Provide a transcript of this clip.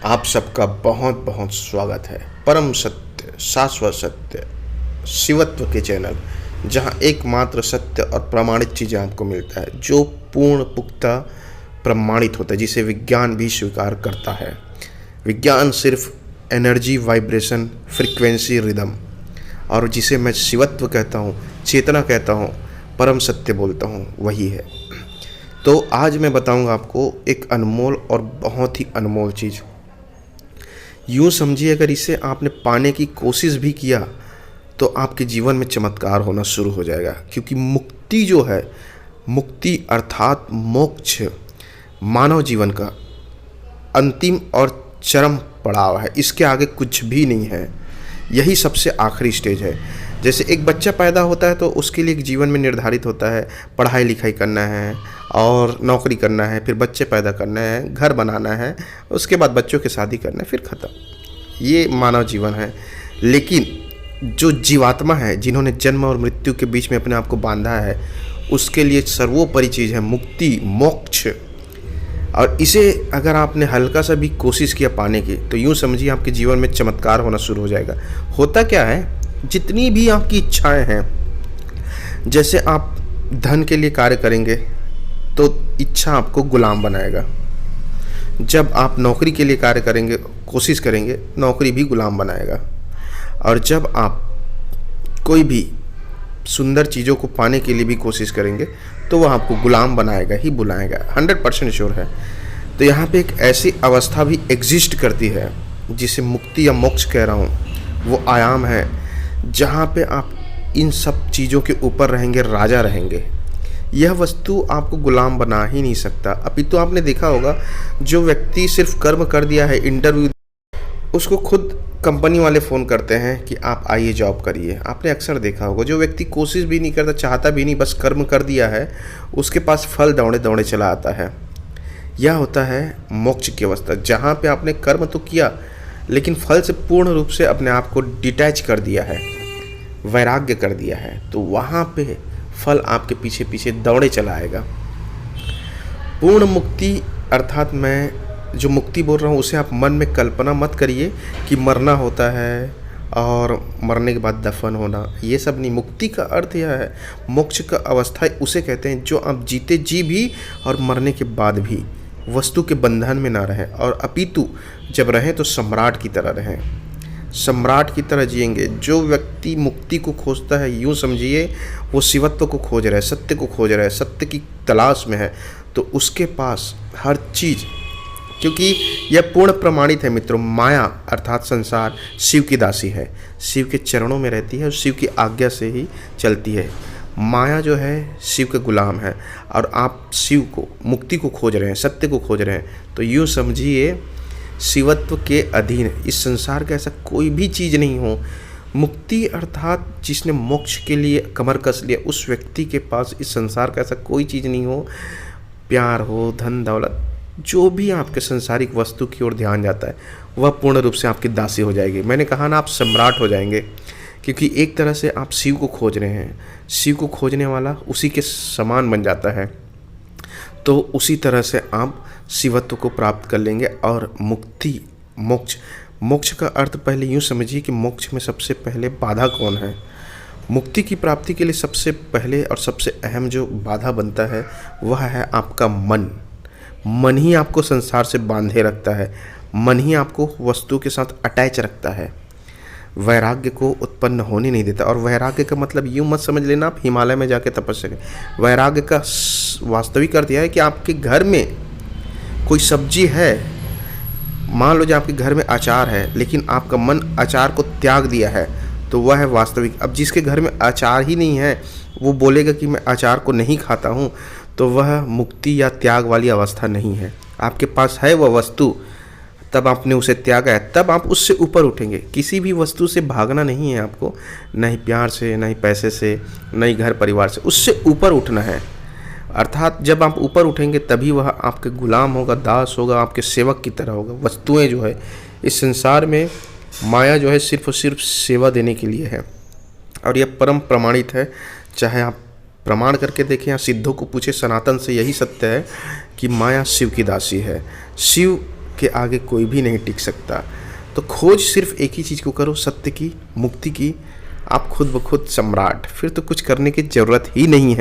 आप सबका बहुत बहुत स्वागत है परम सत्य शाश्वत सत्य शिवत्व के चैनल, जहां एकमात्र सत्य और प्रमाणित चीज़ें आपको मिलता है, जो पूर्ण पुख्ता प्रमाणित होता है, जिसे विज्ञान भी स्वीकार करता है। विज्ञान सिर्फ एनर्जी, वाइब्रेशन, फ्रीक्वेंसी, रिदम, और जिसे मैं शिवत्व कहता हूँ, चेतना कहता हूँ, परम सत्य बोलता हूँ, वही है। तो आज मैं बताऊँगा आपको एक अनमोल और बहुत ही अनमोल चीज़। यूँ समझिए, अगर इसे आपने पाने की कोशिश भी किया तो आपके जीवन में चमत्कार होना शुरू हो जाएगा। क्योंकि मुक्ति जो है, मुक्ति अर्थात मोक्ष, मानव जीवन का अंतिम और चरम पड़ाव है। इसके आगे कुछ भी नहीं है, यही सबसे आखिरी स्टेज है। जैसे एक बच्चा पैदा होता है तो उसके लिए एक जीवन में निर्धारित होता है, पढ़ाई लिखाई करना है और नौकरी करना है, फिर बच्चे पैदा करना है, घर बनाना है, उसके बाद बच्चों की शादी करना है, फिर ख़त्म। ये मानव जीवन है। लेकिन जो जीवात्मा है, जिन्होंने जन्म और मृत्यु के बीच में अपने आप को बांधा है, उसके लिए सर्वोपरि चीज़ है मुक्ति, मोक्ष। और इसे अगर आपने हल्का सा भी कोशिश किया पाने की, तो यूँ समझिए आपके जीवन में चमत्कार होना शुरू हो जाएगा। होता क्या है, जितनी भी आपकी इच्छाएं हैं, जैसे आप धन के लिए कार्य करेंगे तो इच्छा आपको गुलाम बनाएगा। जब आप नौकरी के लिए कार्य करेंगे, कोशिश करेंगे, नौकरी भी गुलाम बनाएगा। और जब आप कोई भी सुंदर चीज़ों को पाने के लिए भी कोशिश करेंगे तो वह आपको गुलाम बनाएगा ही बुलाएगा, 100% श्योर है। तो यहाँ पे एक ऐसी अवस्था भी एग्जिस्ट करती है जिसे मुक्ति या मोक्ष कह रहा हूँ। वो आयाम है जहाँ पे आप इन सब चीज़ों के ऊपर रहेंगे, राजा रहेंगे। यह वस्तु आपको गुलाम बना ही नहीं सकता। अभी तो आपने देखा होगा, जो व्यक्ति सिर्फ कर्म कर दिया है, इंटरव्यू, उसको खुद कंपनी वाले फ़ोन करते हैं कि आप आइए जॉब करिए। आपने अक्सर देखा होगा, जो व्यक्ति कोशिश भी नहीं करता, चाहता भी नहीं, बस कर्म कर दिया है, उसके पास फल दौड़े दौड़े चला आता है। यह होता है मोक्ष की अवस्था, जहाँ पे आपने कर्म तो किया लेकिन फल से पूर्ण रूप से अपने आप को डिटैच कर दिया है, वैराग्य कर दिया है। तो वहाँ पे फल आपके पीछे पीछे दौड़े चला आएगा। पूर्ण मुक्ति अर्थात मैं जो मुक्ति बोल रहा हूँ, उसे आप मन में कल्पना मत करिए कि मरना होता है और मरने के बाद दफन होना, ये सब नहीं। मुक्ति का अर्थ यह है, मोक्ष का अवस्था उसे कहते हैं जो आप जीते जी भी और मरने के बाद भी वस्तु के बंधन में ना रहें, और अपितु जब रहें तो सम्राट की तरह रहें, सम्राट की तरह जिएंगे। जो व्यक्ति मुक्ति को खोजता है, यूँ समझिए वो शिवत्व को खोज रहा है, सत्य को खोज रहा है, सत्य की तलाश में है। तो उसके पास हर चीज़, क्योंकि यह पूर्ण प्रमाणित है मित्रों, माया अर्थात संसार शिव की दासी है, शिव के चरणों में रहती है और शिव की आज्ञा से ही चलती है। माया जो है शिव के गुलाम है, और आप शिव को, मुक्ति को खोज रहे हैं, सत्य को खोज रहे हैं। तो यूँ समझिए शिवत्व के अधीन इस संसार का ऐसा कोई भी चीज़ नहीं हो। मुक्ति अर्थात जिसने मोक्ष के लिए कमर कस लिया, उस व्यक्ति के पास इस संसार का ऐसा कोई चीज़ नहीं हो। प्यार हो, धन दौलत, जो भी आपके संसारिक वस्तु की ओर ध्यान जाता है, वह पूर्ण रूप से आपकी दासी हो जाएगी। मैंने कहा ना, आप सम्राट हो जाएंगे, क्योंकि एक तरह से आप शिव को खोज रहे हैं। शिव को खोजने वाला उसी के समान बन जाता है। तो उसी तरह से आप शिवत्व को प्राप्त कर लेंगे। और मुक्ति, मोक्ष, मोक्ष का अर्थ पहले यूँ समझिए कि मोक्ष में सबसे पहले बाधा कौन है। मुक्ति की प्राप्ति के लिए सबसे पहले और सबसे अहम जो बाधा बनता है, वह है आपका मन। मन ही आपको संसार से बांधे रखता है, मन ही आपको वस्तु के साथ अटैच रखता है, वैराग्य को उत्पन्न होने नहीं देता। और वैराग्य का मतलब यूँ मत समझ लेना आप हिमालय में जाके तपस्या करें। वैराग्य का वास्तविक अर्थ यह है कि आपके घर में कोई सब्जी है, मान लो जो आपके घर में अचार है, लेकिन आपका मन अचार को त्याग दिया है, तो वह है वास्तविक। अब जिसके घर में अचार ही नहीं है, वो बोलेगा कि मैं अचार को नहीं खाता हूँ, तो वह मुक्ति या त्याग वाली अवस्था नहीं है। आपके पास है वह वस्तु, तब आपने उसे त्यागा है, तब आप उससे ऊपर उठेंगे। किसी भी वस्तु से भागना नहीं है आपको, न ही प्यार से, न ही पैसे से, न ही घर परिवार से, उससे ऊपर उठना है। अर्थात जब आप ऊपर उठेंगे तभी वह आपके गुलाम होगा, दास होगा, आपके सेवक की तरह होगा। वस्तुएं जो है इस संसार में, माया जो है सिर्फ और सिर्फ सेवा देने के लिए है, और यह परम प्रमाणित है। चाहे आप प्रमाण करके देखें या सिद्धों को पूछे, सनातन से यही सत्य है कि माया शिव की दासी है। शिव के आगे कोई भी नहीं टिक सकता। तो खोज सिर्फ एक ही चीज़ को करो, सत्य की, मुक्ति की। आप खुद ब खुद सम्राट, फिर तो कुछ करने की ज़रूरत ही नहीं है।